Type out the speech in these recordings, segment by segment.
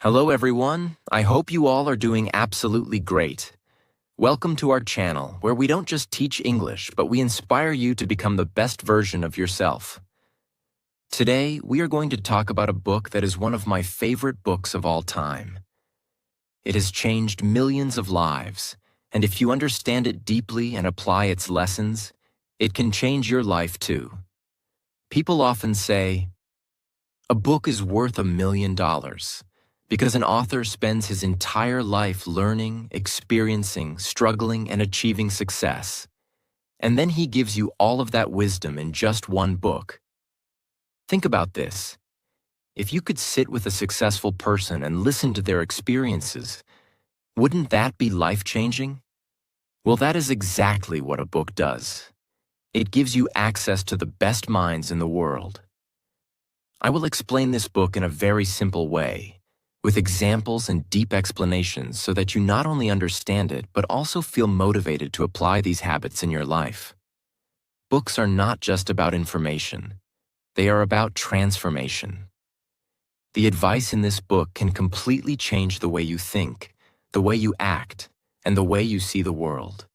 Hello everyone, I hope you all are doing absolutely great. Welcome to our channel where we don't just teach English, but we inspire you to become the best version of yourself. Today, we are going to talk about a book that is one of my favorite books of all time. It has changed millions of lives, and if you understand it deeply and apply its lessons, it can change your life too. People often say, "A book is worth $1 million." Because an author spends his entire life learning, experiencing, struggling, and achieving success. And then he gives you all of that wisdom in just one book. Think about this. If you could sit with a successful person and listen to their experiences, wouldn't that be life-changing? Well, that is exactly what a book does. It gives you access to the best minds in the world. I will explain this book in a very simple way, with examples and deep explanations so that you not only understand it, but also feel motivated to apply these habits in your life. Books are not just about information. They are about transformation. The advice in this book can completely change the way you think, the way you act, and the way you see the world.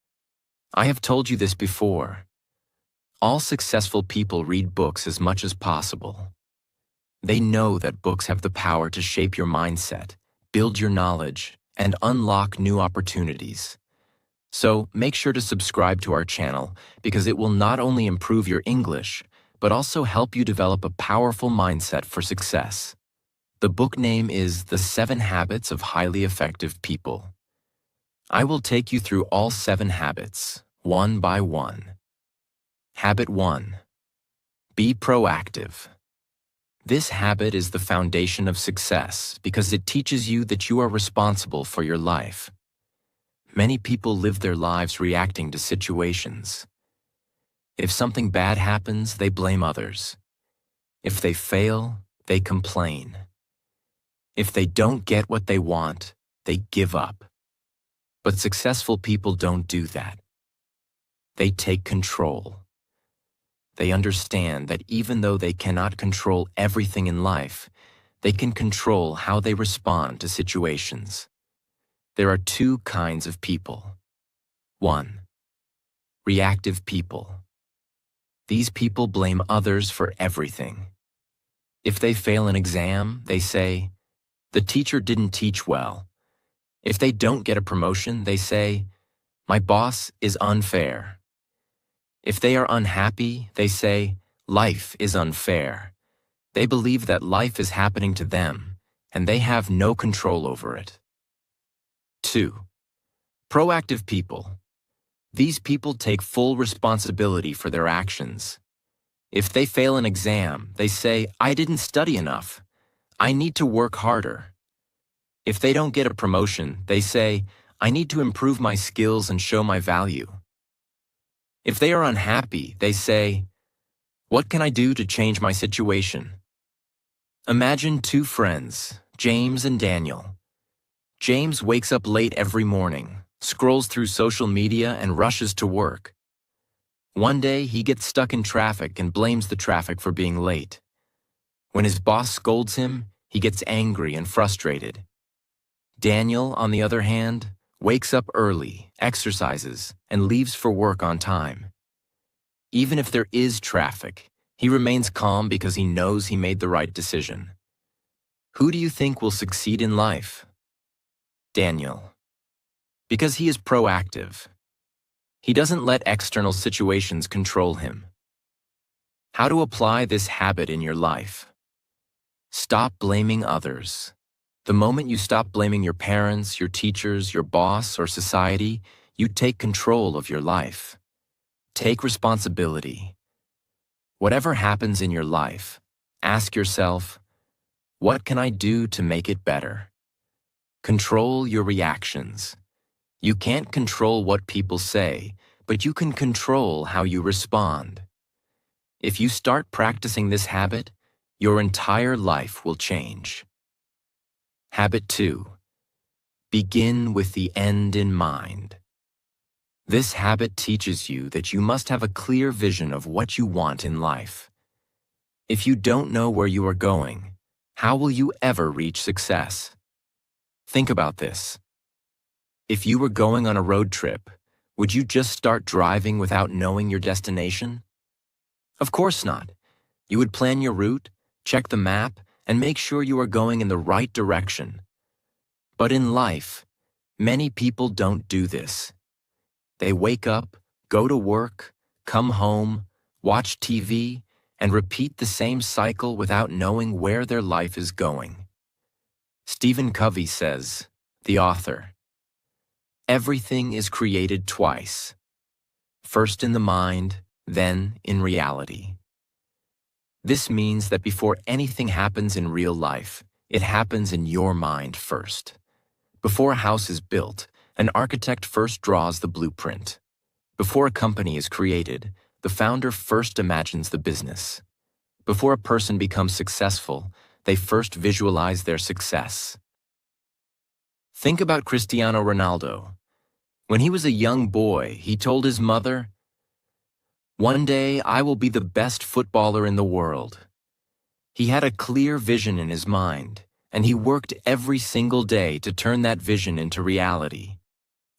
I have told you this before. All successful people read books as much as possible. They know that books have the power to shape your mindset, build your knowledge, and unlock new opportunities. So make sure to subscribe to our channel because it will not only improve your English, but also help you develop a powerful mindset for success. The book name is The 7 Habits of Highly Effective People. I will take you through all 7 habits, one by one. Habit 1. Be proactive. This habit is the foundation of success because it teaches you that you are responsible for your life. Many people live their lives reacting to situations. If something bad happens, they blame others. If they fail, they complain. If they don't get what they want, they give up. But successful people don't do that. They take control. They understand that even though they cannot control everything in life, they can control how they respond to situations. There are 2 kinds of people. 1. Reactive people. These people blame others for everything. If they fail an exam, they say, "The teacher didn't teach well." If they don't get a promotion, they say, "My boss is unfair." If they are unhappy, they say, "Life is unfair." They believe that life is happening to them, and they have no control over it. 2. Proactive people. These people take full responsibility for their actions. If they fail an exam, they say, "I didn't study enough. I need to work harder." If they don't get a promotion, they say, "I need to improve my skills and show my value." If they are unhappy, they say, "What can I do to change my situation?" Imagine 2 friends, James and Daniel. James wakes up late every morning, scrolls through social media, and rushes to work. One day, he gets stuck in traffic and blames the traffic for being late. When his boss scolds him, he gets angry and frustrated. Daniel, on the other hand, wakes up early, exercises, and leaves for work on time. Even if there is traffic, he remains calm because he knows he made the right decision. Who do you think will succeed in life? Daniel. Because he is proactive. He doesn't let external situations control him. How to apply this habit in your life? Stop blaming others. The moment you stop blaming your parents, your teachers, your boss, or society, you take control of your life. Take responsibility. Whatever happens in your life, ask yourself, what can I do to make it better? Control your reactions. You can't control what people say, but you can control how you respond. If you start practicing this habit, your entire life will change. Habit 2. Begin with the end in mind. This habit teaches you that you must have a clear vision of what you want in life. If you don't know where you are going, how will you ever reach success? Think about this. If you were going on a road trip, would you just start driving without knowing your destination? Of course not. You would plan your route, check the map, and make sure you are going in the right direction. But in life, many people don't do this. They wake up, go to work, come home, watch TV, and repeat the same cycle without knowing where their life is going. Stephen Covey says, the author, "Everything is created twice, first in the mind, then in reality." This means that before anything happens in real life, it happens in your mind first. Before a house is built, an architect first draws the blueprint. Before a company is created, the founder first imagines the business. Before a person becomes successful, they first visualize their success. Think about Cristiano Ronaldo. When he was a young boy, he told his mother, "One day I will be the best footballer in the world." He had a clear vision in his mind, and he worked every single day to turn that vision into reality.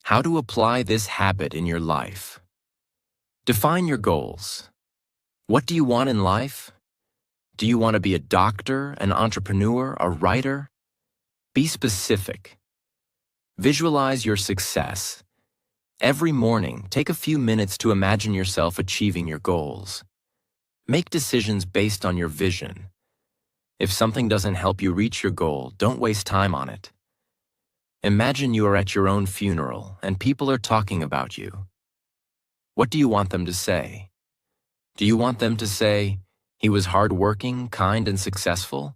How to apply this habit in your life? Define your goals. What do you want in life? Do you want to be a doctor, an entrepreneur, a writer? Be specific. Visualize your success. Every morning, take a few minutes to imagine yourself achieving your goals. Make decisions based on your vision. If something doesn't help you reach your goal, don't waste time on it. Imagine you are at your own funeral and people are talking about you. What do you want them to say? Do you want them to say, "He was hardworking, kind, and successful"?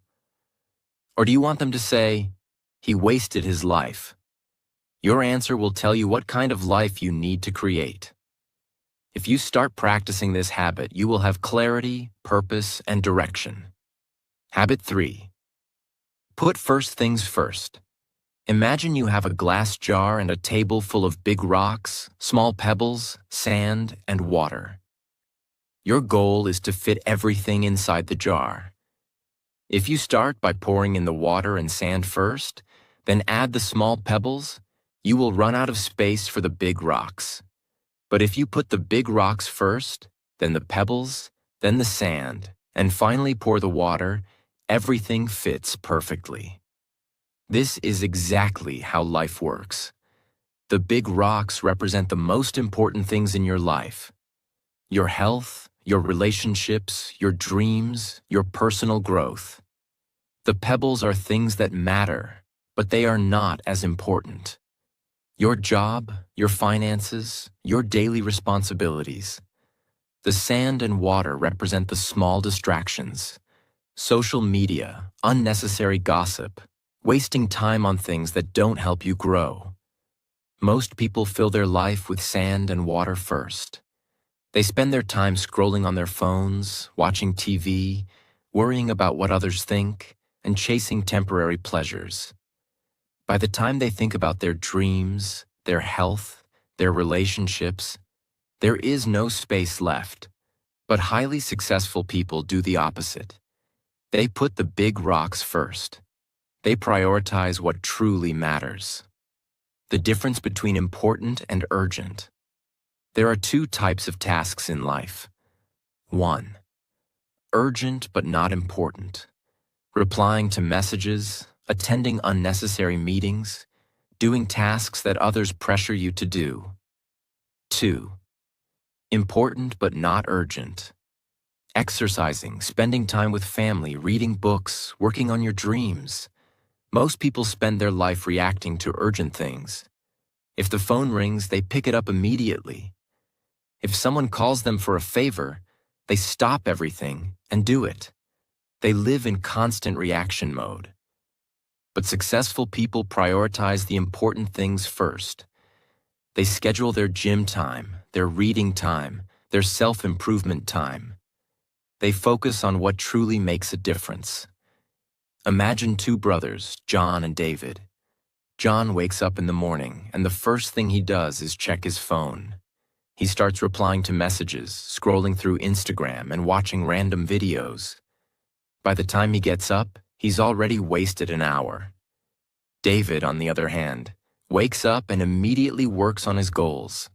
Or do you want them to say, "He wasted his life"? Your answer will tell you what kind of life you need to create. If you start practicing this habit, you will have clarity, purpose, and direction. Habit 3. Put first things first. Imagine you have a glass jar and a table full of big rocks, small pebbles, sand, and water. Your goal is to fit everything inside the jar. If you start by pouring in the water and sand first, then add the small pebbles, you will run out of space for the big rocks. But if you put the big rocks first, then the pebbles, then the sand, and finally pour the water, everything fits perfectly. This is exactly how life works. The big rocks represent the most important things in your life: your health, your relationships, your dreams, your personal growth. The pebbles are things that matter, but they are not as important. Your job, your finances, your daily responsibilities. The sand and water represent the small distractions: social media, unnecessary gossip, wasting time on things that don't help you grow. Most people fill their life with sand and water first. They spend their time scrolling on their phones, watching TV, worrying about what others think, and chasing temporary pleasures. By the time they think about their dreams, their health, their relationships, there is no space left. But highly successful people do the opposite. They put the big rocks first. They prioritize what truly matters. The difference between important and urgent. There are two types of tasks in life. 1. Urgent but not important. Replying to messages, attending unnecessary meetings, doing tasks that others pressure you to do. 2. Important but not urgent. Exercising, spending time with family, reading books, working on your dreams. Most people spend their life reacting to urgent things. If the phone rings, they pick it up immediately. If someone calls them for a favor, they stop everything and do it. They live in constant reaction mode. But successful people prioritize the important things first. They schedule their gym time, their reading time, their self-improvement time. They focus on what truly makes a difference. Imagine two brothers, John and David. John wakes up in the morning, and the first thing he does is check his phone. He starts replying to messages, scrolling through Instagram, and watching random videos. By the time he gets up, he's already wasted an hour. David, on the other hand, wakes up and immediately works on his goals.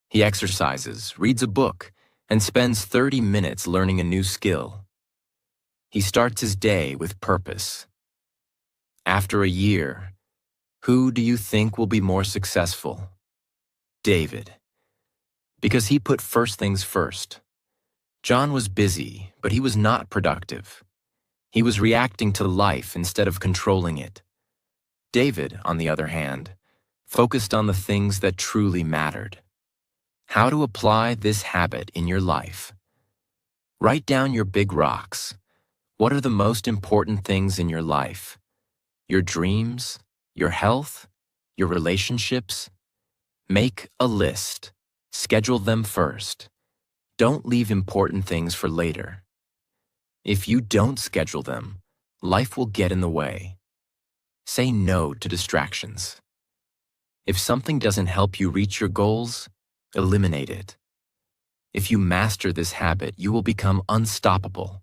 He exercises, reads a book, and spends 30 minutes learning a new skill. He starts his day with purpose. After a year, who do you think will be more successful? David. Because he put first things first. John was busy, but he was not productive. He was reacting to life instead of controlling it. David, on the other hand, focused on the things that truly mattered. How to apply this habit in your life. Write down your big rocks. What are the most important things in your life? Your dreams, your health, your relationships? Make a list. Schedule them first. Don't leave important things for later. If you don't schedule them, life will get in the way. Say no to distractions. If something doesn't help you reach your goals, eliminate it. If you master this habit, you will become unstoppable.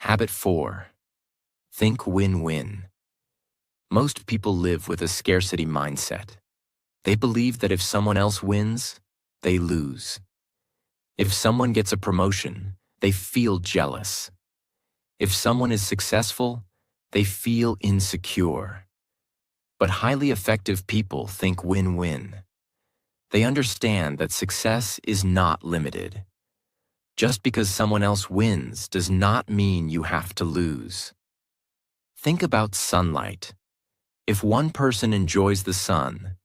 Habit 4. Think win-win. Most people live with a scarcity mindset. They believe that if someone else wins, they lose. If someone gets a promotion, they feel jealous. If someone is successful, they feel insecure. But highly effective people think win-win. They understand that success is not limited. Just because someone else wins does not mean you have to lose. Think about sunlight. If one person enjoys the sun,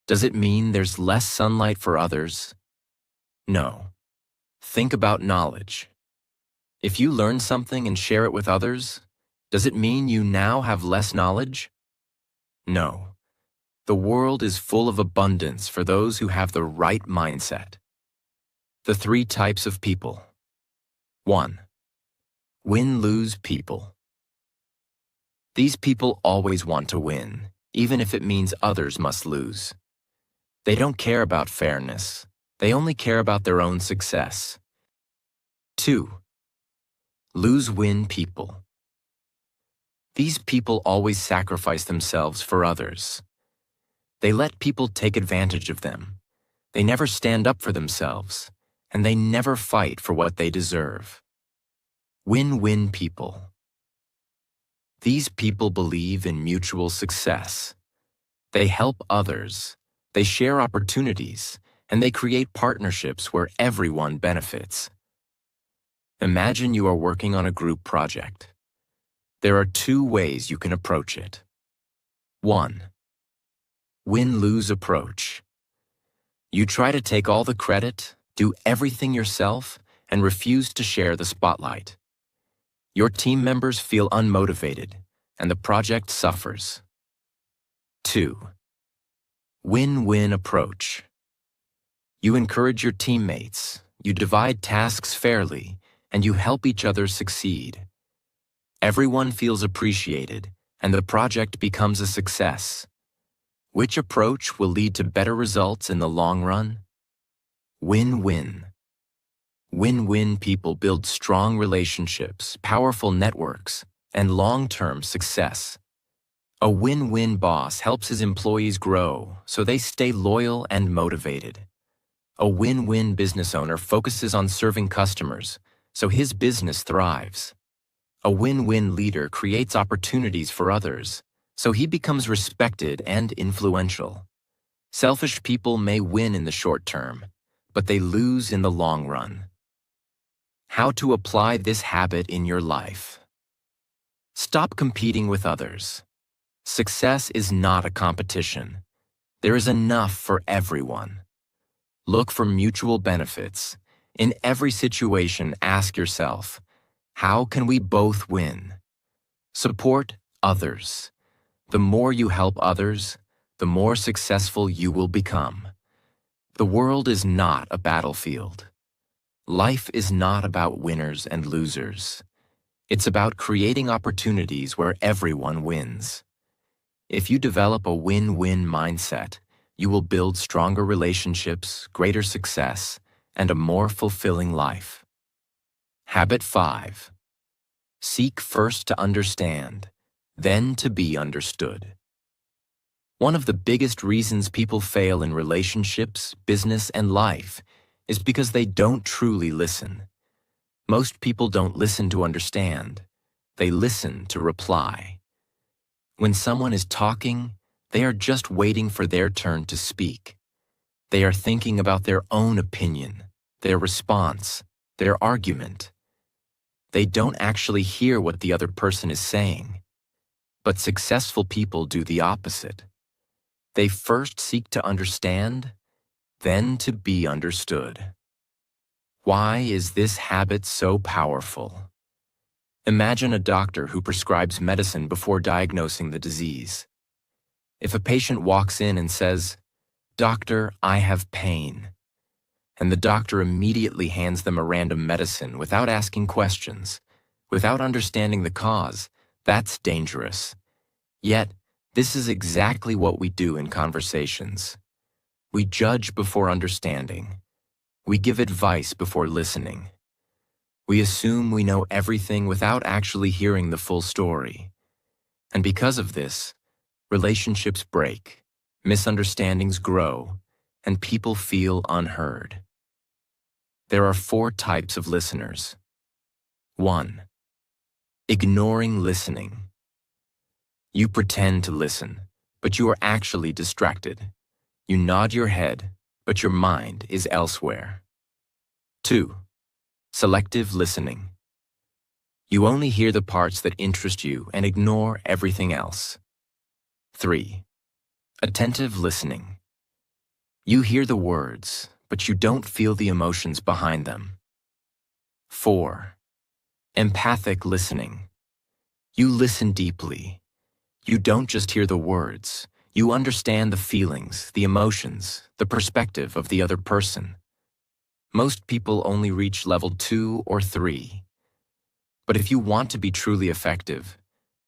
does it mean there's less sunlight for others? No. Think about knowledge. If you learn something and share it with others, does it mean you now have less knowledge? No. The world is full of abundance for those who have the right mindset. The 3 types of people. 1. Win-lose people. These people always want to win, even if it means others must lose. They don't care about fairness. They only care about their own success. 2. Lose-win people. These people always sacrifice themselves for others. They let people take advantage of them. They never stand up for themselves, and they never fight for what they deserve. Win-win people. These people believe in mutual success. They help others, they share opportunities, and they create partnerships where everyone benefits. Imagine you are working on a group project. There are 2 ways you can approach it. 1. Win-lose approach. You try to take all the credit, do everything yourself, and refuse to share the spotlight. Your team members feel unmotivated, and the project suffers. 2. Win-win approach. You encourage your teammates, you divide tasks fairly, and you help each other succeed. Everyone feels appreciated, and the project becomes a success. Which approach will lead to better results in the long run? Win-win. Win-win people build strong relationships, powerful networks, and long-term success. A win-win boss helps his employees grow so they stay loyal and motivated. A win-win business owner focuses on serving customers so his business thrives. A win-win leader creates opportunities for others so he becomes respected and influential. Selfish people may win in the short term, but they lose in the long run. How to apply this habit in your life. Stop competing with others. Success is not a competition. There is enough for everyone. Look for mutual benefits. In every situation, ask yourself, how can we both win? Support others. The more you help others, the more successful you will become. The world is not a battlefield. Life is not about winners and losers. It's about creating opportunities where everyone wins. If you develop a win-win mindset, you will build stronger relationships, greater success, and a more fulfilling life. Habit 5. Seek first to understand, then to be understood. One of the biggest reasons people fail in relationships, business, and life is because they don't truly listen. Most people don't listen to understand. They listen to reply. When someone is talking, they are just waiting for their turn to speak. They are thinking about their own opinion, their response, their argument. They don't actually hear what the other person is saying. But successful people do the opposite. They first seek to understand, then to be understood. Why is this habit so powerful? Imagine a doctor who prescribes medicine before diagnosing the disease. If a patient walks in and says, "Doctor, I have pain," and the doctor immediately hands them a random medicine without asking questions, without understanding the cause, that's dangerous. Yet, this is exactly what we do in conversations. We judge before understanding. We give advice before listening. We assume we know everything without actually hearing the full story. And because of this, relationships break, misunderstandings grow, and people feel unheard. There are 4 types of listeners. 1. Ignoring listening. You pretend to listen, but you are actually distracted. You nod your head, but your mind is elsewhere. 2. Selective listening. You only hear the parts that interest you and ignore everything else. 3. Attentive listening. You hear the words, but you don't feel the emotions behind them. 4. Empathic listening. You listen deeply. You don't just hear the words. You understand the feelings, the emotions, the perspective of the other person. Most people only reach level 2 or 3. But if you want to be truly effective,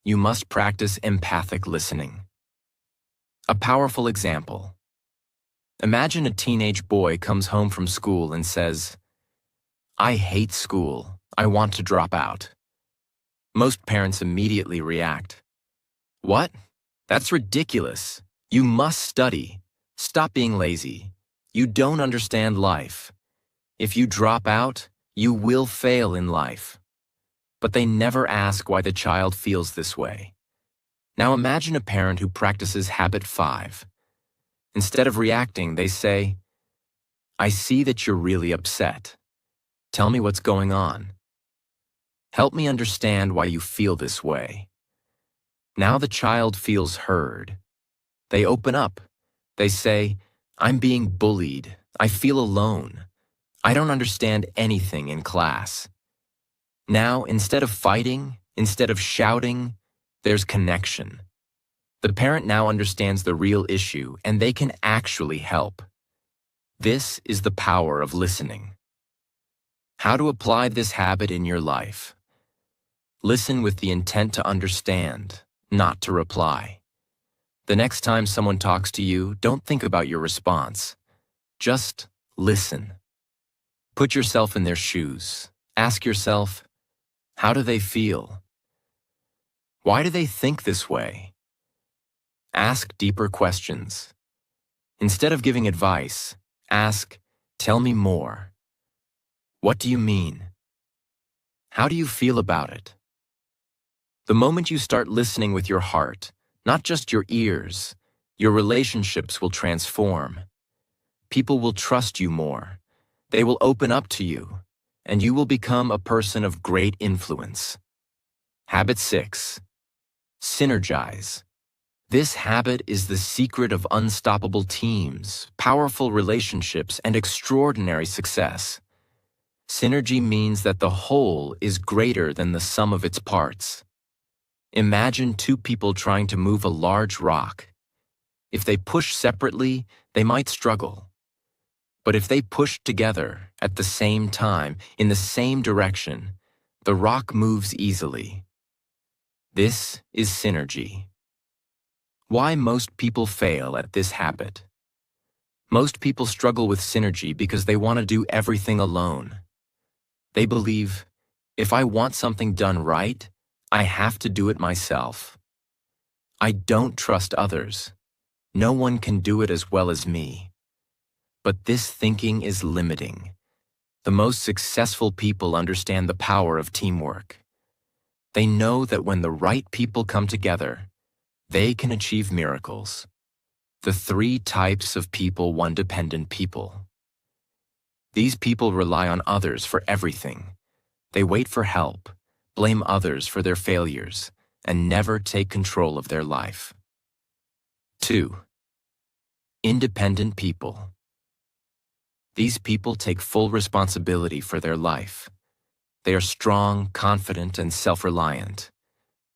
you must practice empathic listening. A powerful example. Imagine a teenage boy comes home from school and says, "I hate school. I want to drop out." Most parents immediately react. "What? That's ridiculous. You must study. Stop being lazy. You don't understand life. If you drop out, you will fail in life." But they never ask why the child feels this way. Now imagine a parent who practices habit 5. Instead of reacting, they say, "I see that you're really upset. Tell me what's going on. Help me understand why you feel this way." Now the child feels heard. They open up. They say, "I'm being bullied. I feel alone. I don't understand anything in class." Now, instead of fighting, instead of shouting, there's connection. The parent now understands the real issue, and they can actually help. This is the power of listening. How to apply this habit in your life? Listen with the intent to understand, not to reply. The next time someone talks to you, don't think about your response. Just listen. Put yourself in their shoes. Ask yourself, how do they feel? Why do they think this way? Ask deeper questions. Instead of giving advice, ask, "Tell me more. What do you mean? How do you feel about it?" The moment you start listening with your heart, not just your ears, your relationships will transform. People will trust you more. They will open up to you, and you will become a person of great influence. Habit 6. Synergize. This habit is the secret of unstoppable teams, powerful relationships, and extraordinary success. Synergy means that the whole is greater than the sum of its parts. Imagine 2 people trying to move a large rock. If they push separately, they might struggle. But if they push together at the same time, in the same direction, the rock moves easily. This is synergy. Why most people fail at this habit? Most people struggle with synergy because they want to do everything alone. They believe, if I want something done right, I have to do it myself. I don't trust others. No one can do it as well as me. But this thinking is limiting. The most successful people understand the power of teamwork. They know that when the right people come together, they can achieve miracles. The 3 types of people: 1. Dependent people. These people rely on others for everything. They wait for help, blame others for their failures, and never take control of their life. 2. Independent people. These people take full responsibility for their life. They are strong, confident, and self-reliant,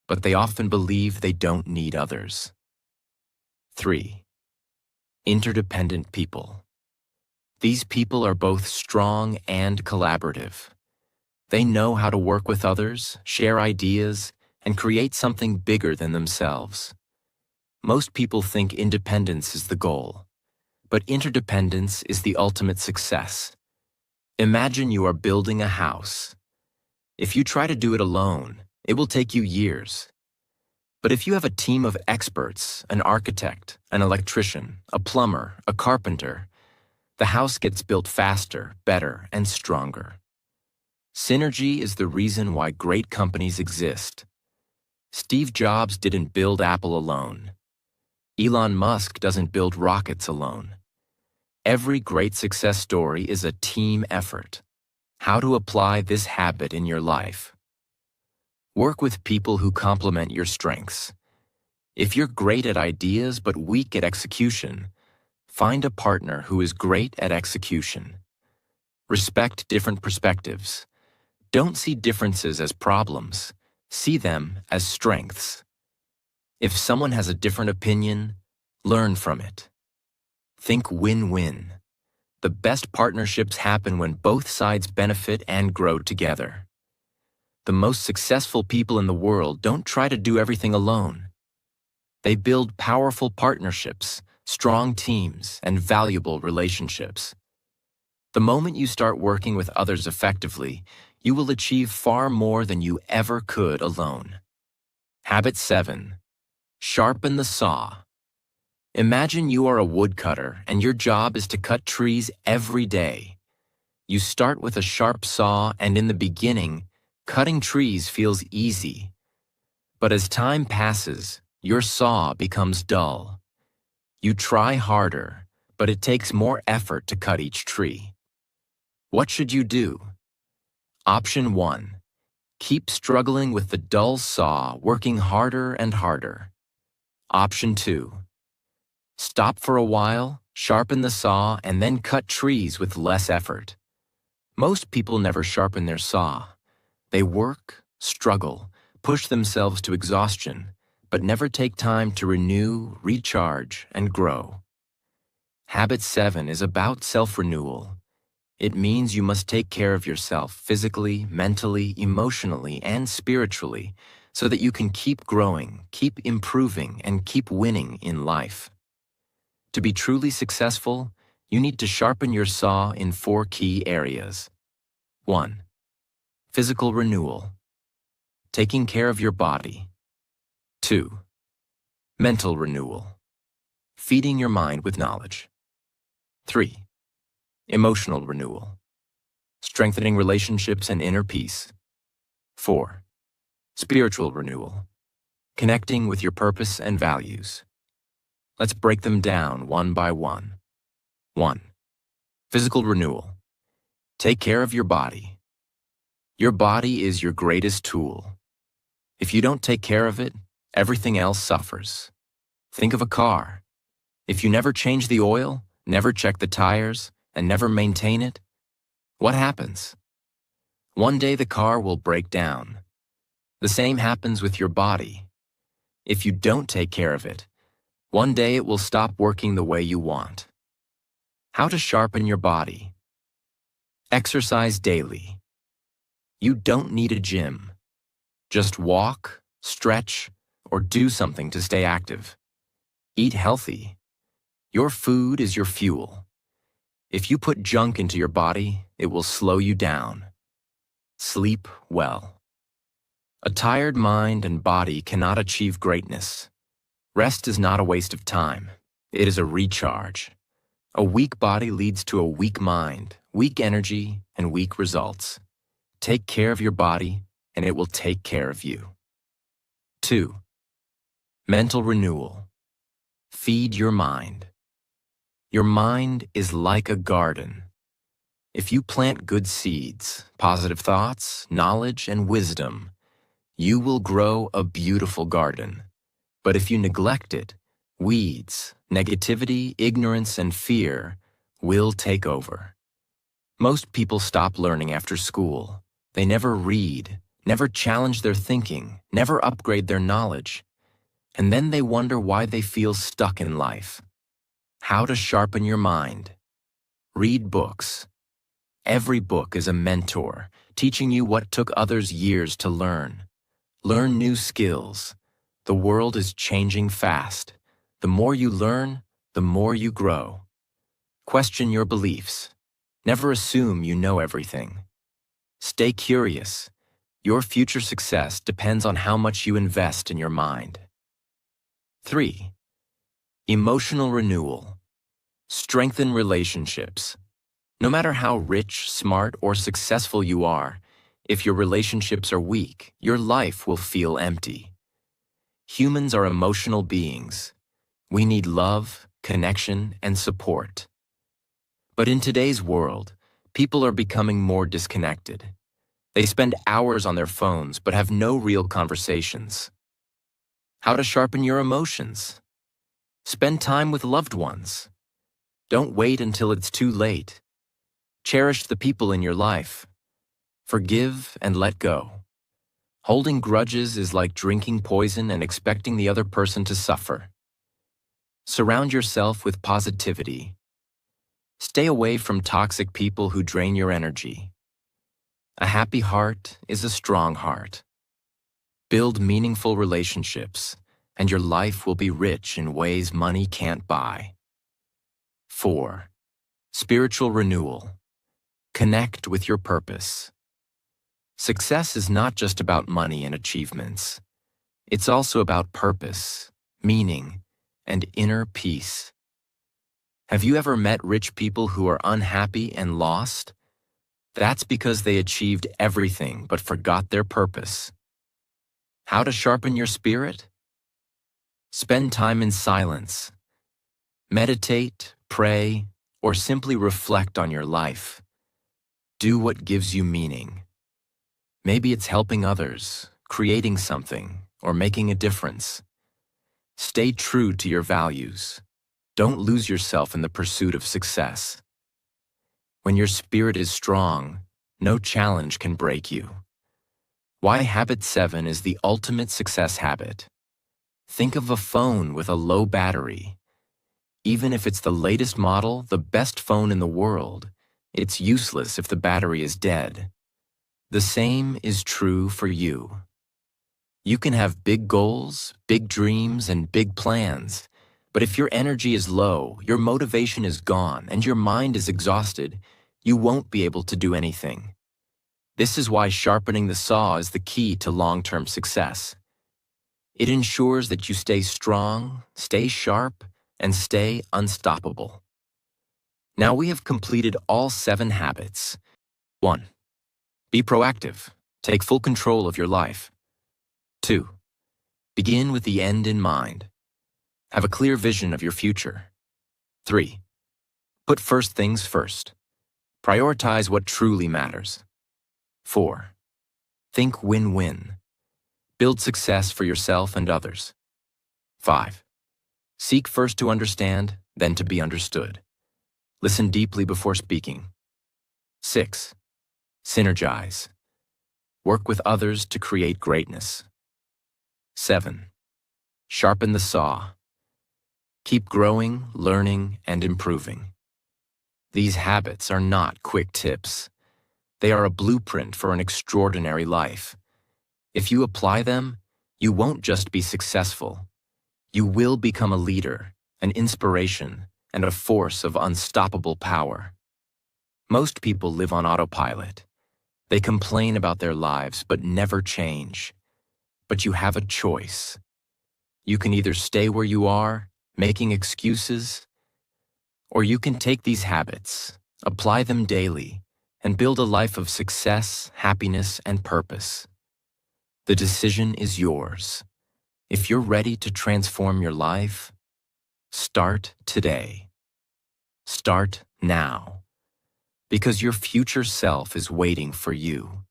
but they often believe they don't need others. 3. Interdependent people. These people are both strong and collaborative. They know how to work with others, share ideas, and create something bigger than themselves. Most people think independence is the goal, but interdependence is the ultimate success. Imagine you are building a house. If you try to do it alone, it will take you years. But if you have a team of experts, an architect, an electrician, a plumber, a carpenter, the house gets built faster, better, and stronger. Synergy is the reason why great companies exist. Steve Jobs didn't build Apple alone. Elon Musk doesn't build rockets alone. Every great success story is a team effort. How to apply this habit in your life? Work with people who complement your strengths. If you're great at ideas but weak at execution, find a partner who is great at execution. Respect different perspectives. Don't see differences as problems. See them as strengths. If someone has a different opinion, learn from it. Think win-win. The best partnerships happen when both sides benefit and grow together. The most successful people in the world don't try to do everything alone. They build powerful partnerships, strong teams, and valuable relationships. The moment you start working with others effectively, you will achieve far more than you ever could alone. Habit 7. Sharpen the saw. Imagine you are a woodcutter and your job is to cut trees every day. You start with a sharp saw, and in the beginning, cutting trees feels easy. But as time passes, your saw becomes dull. You try harder, but it takes more effort to cut each tree. What should you do? Option 1. Keep struggling with the dull saw, working harder and harder. Option 2. Stop for a while, sharpen the saw, and then cut trees with less effort. Most people never sharpen their saw. They work, struggle, push themselves to exhaustion, but never take time to renew, recharge, and grow. Habit 7 is about self-renewal. It means you must take care of yourself physically, mentally, emotionally, and spiritually so that you can keep growing, keep improving, and keep winning in life. To be truly successful, you need to sharpen your saw in 4 key areas. 1. Physical renewal. Taking care of your body. 2. Mental renewal. Feeding your mind with knowledge. 3. Emotional renewal. Strengthening relationships and inner peace. 4. Spiritual renewal. Connecting with your purpose and values. Let's break them down one by one. 1. Physical renewal. Take care of your body. Your body is your greatest tool. If you don't take care of it, everything else suffers. Think of a car. If you never change the oil, never check the tires, and never maintain it, what happens? One day the car will break down. The same happens with your body. If you don't take care of it, one day it will stop working the way you want. How to sharpen your body. Exercise daily. You don't need a gym. Just walk, stretch, or do something to stay active. Eat healthy. Your food is your fuel. If you put junk into your body, it will slow you down. Sleep well. A tired mind and body cannot achieve greatness. Rest is not a waste of time. It is a recharge. A weak body leads to a weak mind, weak energy, and weak results. Take care of your body, and it will take care of you. 2. Mental renewal. Feed your mind. Your mind is like a garden. If you plant good seeds, positive thoughts, knowledge, and wisdom, you will grow a beautiful garden. But if you neglect it, weeds, negativity, ignorance, and fear will take over. Most people stop learning after school. They never read, never challenge their thinking, never upgrade their knowledge. And then they wonder why they feel stuck in life. How to sharpen your mind. Read books. Every book is a mentor, teaching you what took others years to learn. Learn new skills. The world is changing fast. The more you learn, the more you grow. Question your beliefs. Never assume you know everything. Stay curious. Your future success depends on how much you invest in your mind. 3. Emotional renewal. Strengthen relationships. No matter how rich, smart, or successful you are, if your relationships are weak, your life will feel empty. Humans are emotional beings. We need love, connection, and support. But in today's world, people are becoming more disconnected. They spend hours on their phones but have no real conversations. How to sharpen your emotions. Spend time with loved ones. Don't wait until it's too late. Cherish the people in your life. Forgive and let go. Holding grudges is like drinking poison and expecting the other person to suffer. Surround yourself with positivity. Stay away from toxic people who drain your energy. A happy heart is a strong heart. Build meaningful relationships, and your life will be rich in ways money can't buy. 4. Spiritual renewal. Connect with your purpose. Success is not just about money and achievements. It's also about purpose, meaning, and inner peace. Have you ever met rich people who are unhappy and lost? That's because they achieved everything but forgot their purpose. How to sharpen your spirit? Spend time in silence. Meditate, pray, or simply reflect on your life. Do what gives you meaning. Maybe it's helping others, creating something, or making a difference. Stay true to your values. Don't lose yourself in the pursuit of success. When your spirit is strong, no challenge can break you. Why habit 7 is the ultimate success habit. Think of a phone with a low battery. Even if it's the latest model, the best phone in the world, it's useless if the battery is dead. The same is true for you. You can have big goals, big dreams, and big plans, but if your energy is low, your motivation is gone, and your mind is exhausted, you won't be able to do anything. This is why sharpening the saw is the key to long-term success. It ensures that you stay strong, stay sharp, and stay unstoppable. Now we have completed all 7 habits. 1. Be proactive. Take full control of your life. 2. Begin with the end in mind. Have a clear vision of your future. 3. Put first things first. Prioritize what truly matters. 4. Think win-win. Build success for yourself and others. 5. Seek first to understand, then to be understood. Listen deeply before speaking. 6. Synergize. Work with others to create greatness. 7. Sharpen the saw. Keep growing, learning, and improving. These habits are not quick tips. They are a blueprint for an extraordinary life. If you apply them, you won't just be successful. You will become a leader, an inspiration, and a force of unstoppable power. Most people live on autopilot. They complain about their lives but never change. But you have a choice. You can either stay where you are, making excuses, or you can take these habits, apply them daily, and build a life of success, happiness, and purpose. The decision is yours. If you're ready to transform your life, start today. Start now, because your future self is waiting for you.